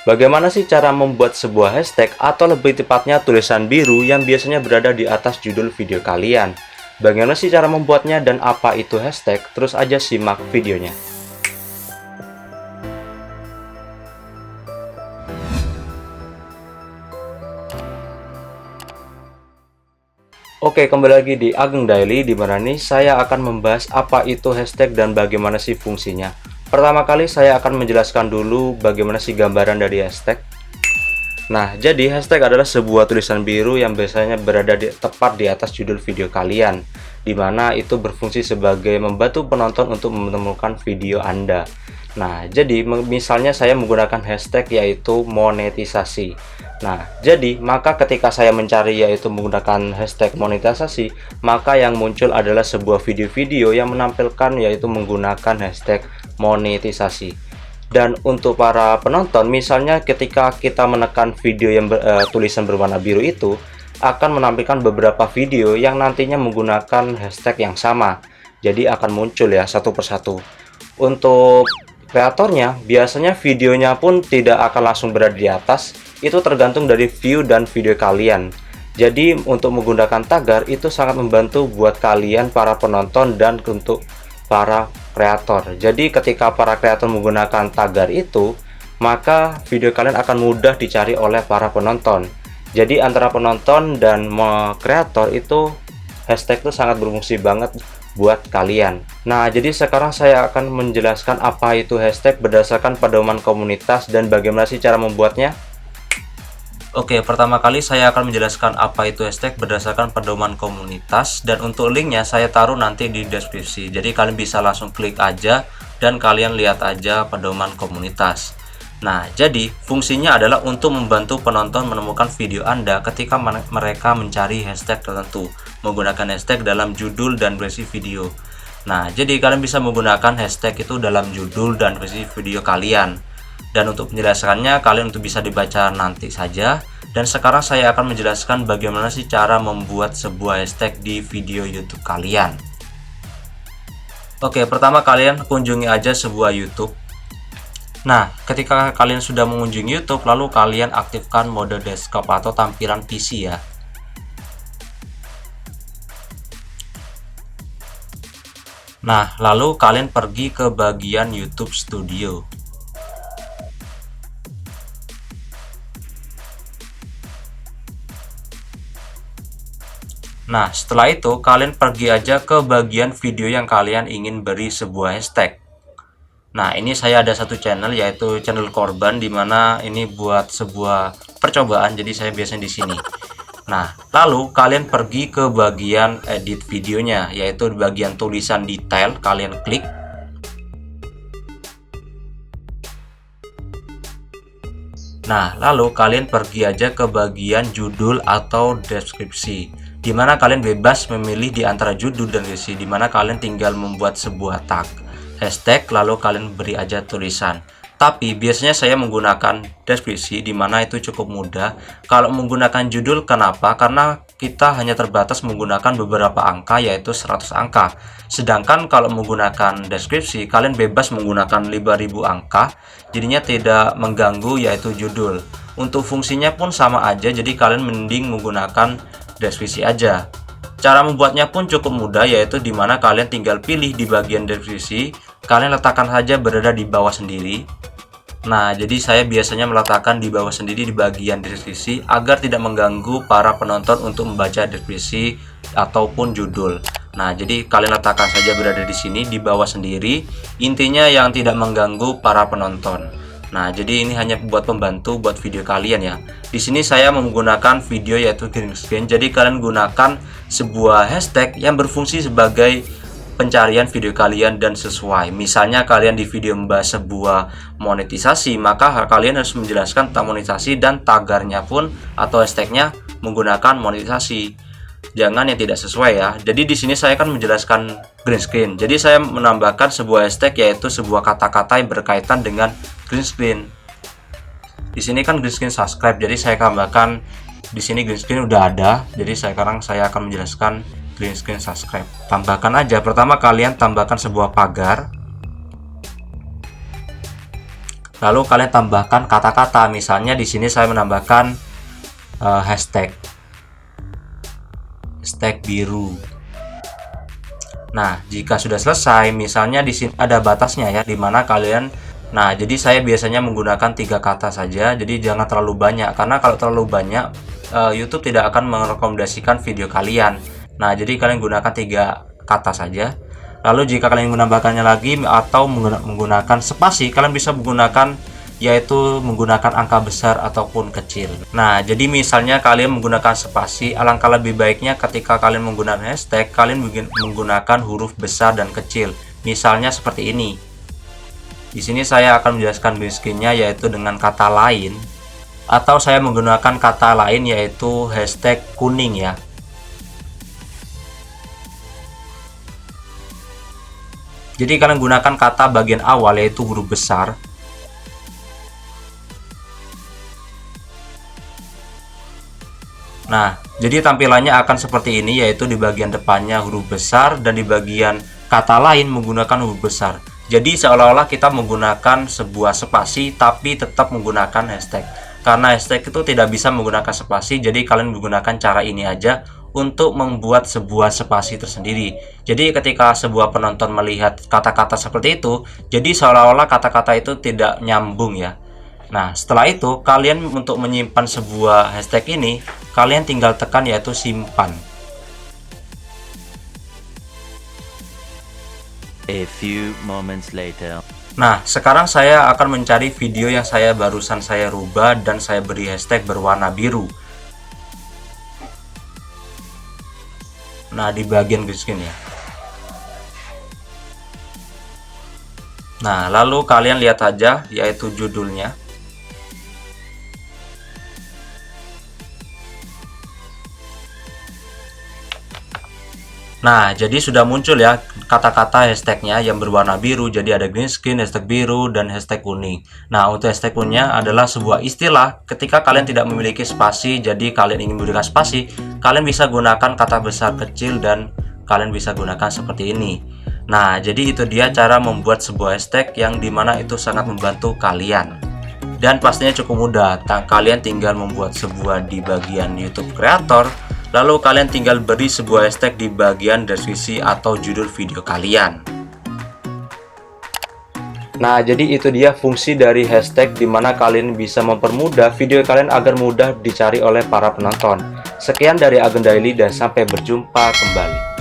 Bagaimana sih cara membuat sebuah hashtag atau lebih tepatnya tulisan biru yang biasanya berada di atas judul video kalian? Bagaimana sih cara membuatnya dan apa itu hashtag? Terus aja simak videonya. Oke, kembali lagi di Ageng Daily, di mana nih saya akan membahas apa itu hashtag dan bagaimana sih fungsinya. Pertama kali saya akan menjelaskan dulu bagaimana sih gambaran dari hashtag. Nah, jadi hashtag adalah sebuah tulisan biru yang biasanya berada tepat di atas judul video kalian, di mana itu berfungsi sebagai membantu penonton untuk menemukan video Anda. Nah, jadi misalnya saya menggunakan hashtag yaitu monetisasi. Nah, jadi maka ketika saya mencari yaitu menggunakan hashtag monetisasi, maka yang muncul adalah sebuah video-video yang menampilkan yaitu menggunakan hashtag monetisasi. Dan untuk para penonton, misalnya ketika kita menekan video yang tulisan berwarna biru itu akan menampilkan beberapa video yang nantinya menggunakan hashtag yang sama. Jadi akan muncul ya satu persatu. Untuk kreatornya, biasanya videonya pun tidak akan langsung berada di atas. Itu tergantung dari view dan video kalian. Jadi untuk menggunakan tagar itu sangat membantu buat kalian para penonton dan untuk para kreator. Jadi ketika para kreator menggunakan tagar itu, maka video kalian akan mudah dicari oleh para penonton. Jadi antara penonton dan kreator itu hashtag itu sangat berfungsi banget buat kalian. Nah, jadi sekarang saya akan menjelaskan apa itu hashtag berdasarkan pedoman komunitas dan bagaimana sih cara membuatnya. Oke, pertama kali saya akan menjelaskan apa itu hashtag berdasarkan pedoman komunitas, dan untuk linknya saya taruh nanti di deskripsi. Jadi kalian bisa langsung klik aja dan kalian lihat aja pedoman komunitas. Nah, jadi fungsinya adalah untuk membantu penonton menemukan video Anda ketika mereka mencari hashtag tertentu menggunakan hashtag dalam judul dan versi video. Nah, jadi kalian bisa menggunakan hashtag itu dalam judul dan versi video kalian. Dan untuk penjelasannya kalian untuk bisa dibaca nanti saja. Dan sekarang saya akan menjelaskan bagaimana sih cara membuat sebuah hashtag di video YouTube kalian. Oke, pertama kalian kunjungi aja sebuah YouTube. Nah, ketika kalian sudah mengunjungi YouTube, lalu kalian aktifkan mode desktop atau tampilan PC ya. Nah, lalu kalian pergi ke bagian YouTube Studio. Nah, setelah itu kalian pergi aja ke bagian video yang kalian ingin beri sebuah hashtag. Nah, ini saya ada satu channel yaitu channel korban, dimana ini buat sebuah percobaan. Jadi saya biasanya di sini. Nah, lalu kalian pergi ke bagian edit videonya, yaitu di bagian tulisan detail kalian klik. Nah, lalu kalian pergi aja ke bagian judul atau deskripsi, dimana kalian bebas memilih di antara judul dan deskripsi, dimana kalian tinggal membuat sebuah tag hashtag lalu kalian beri aja tulisan. Tapi biasanya saya menggunakan deskripsi, dimana itu cukup mudah. Kalau menggunakan judul, kenapa? Karena kita hanya terbatas menggunakan beberapa angka, yaitu 100 angka. Sedangkan kalau menggunakan deskripsi, kalian bebas menggunakan 5000 angka, jadinya tidak mengganggu yaitu judul. Untuk fungsinya pun sama aja, jadi kalian mending menggunakan deskripsi aja. Cara membuatnya pun cukup mudah, yaitu dimana kalian tinggal pilih di bagian deskripsi, kalian letakkan saja berada di bawah sendiri. Nah, jadi saya biasanya meletakkan di bawah sendiri di bagian deskripsi agar tidak mengganggu para penonton untuk membaca deskripsi ataupun judul. Nah, jadi kalian letakkan saja berada di sini di bawah sendiri, intinya yang tidak mengganggu para penonton. Nah, jadi ini hanya buat pembantu buat video kalian ya. Di sini saya menggunakan video yaitu green screen. Jadi kalian gunakan sebuah hashtag yang berfungsi sebagai pencarian video kalian dan sesuai. Misalnya kalian di video membahas sebuah monetisasi, maka kalian harus menjelaskan tentang monetisasi dan tagarnya pun atau hashtagnya menggunakan monetisasi. Jangan yang tidak sesuai ya. Jadi di sini saya akan menjelaskan green screen. Jadi saya menambahkan sebuah hashtag yaitu sebuah kata-kata yang berkaitan dengan green screen. Di sini kan green screen subscribe. Jadi saya tambahkan di sini green screen udah ada. Jadi sekarang saya akan menjelaskan green screen subscribe. Tambahkan aja. Pertama kalian tambahkan sebuah pagar. Lalu kalian tambahkan kata-kata. Misalnya di sini saya menambahkan hashtag biru. Nah, jika sudah selesai, misalnya di sini ada batasnya ya, dimana kalian, nah jadi saya biasanya menggunakan 3 kata saja, jadi jangan terlalu banyak, karena kalau terlalu banyak YouTube tidak akan merekomendasikan video kalian. Nah, jadi kalian gunakan 3 kata saja. Lalu jika kalian menambahkannya lagi atau menggunakan spasi, kalian bisa menggunakan, yaitu menggunakan angka besar ataupun kecil. Nah, jadi misalnya kalian menggunakan spasi, alangkah lebih baiknya ketika kalian menggunakan hashtag, kalian menggunakan huruf besar dan kecil. Misalnya seperti ini. Di sini saya akan menjelaskan green screen-nya, yaitu dengan kata lain, atau saya menggunakan kata lain yaitu hashtag kuning ya. Jadi kalian gunakan kata bagian awal yaitu huruf besar. Nah, jadi tampilannya akan seperti ini, yaitu di bagian depannya huruf besar dan di bagian kata lain menggunakan huruf besar. Jadi seolah-olah kita menggunakan sebuah spasi tapi tetap menggunakan hashtag. Karena hashtag itu tidak bisa menggunakan spasi, jadi kalian menggunakan cara ini aja untuk membuat sebuah spasi tersendiri. Jadi ketika sebuah penonton melihat kata-kata seperti itu, jadi seolah-olah kata-kata itu tidak nyambung ya. Nah, setelah itu kalian untuk menyimpan sebuah hashtag ini, kalian tinggal tekan yaitu simpan. A few moments later. Nah, sekarang saya akan mencari video yang barusan saya rubah dan saya beri hashtag berwarna biru. Nah, di bagian green screen ya. Nah, lalu kalian lihat aja yaitu judulnya. Nah, jadi sudah muncul ya kata-kata hashtagnya yang berwarna biru. Jadi ada green screen, hashtag biru, dan hashtag kuning. Nah, untuk hashtag kuningnya adalah sebuah istilah ketika kalian tidak memiliki spasi, jadi kalian ingin memberikan spasi, kalian bisa gunakan kata besar kecil dan kalian bisa gunakan seperti ini. Nah, jadi itu dia cara membuat sebuah hashtag yang dimana itu sangat membantu kalian. Dan pastinya cukup mudah. Kalian tinggal membuat sebuah di bagian YouTube Creator. Lalu kalian tinggal beri sebuah hashtag di bagian deskripsi atau judul video kalian. Nah, jadi itu dia fungsi dari hashtag di mana kalian bisa mempermudah video kalian agar mudah dicari oleh para penonton. Sekian dari Ageng Daily dan sampai berjumpa kembali.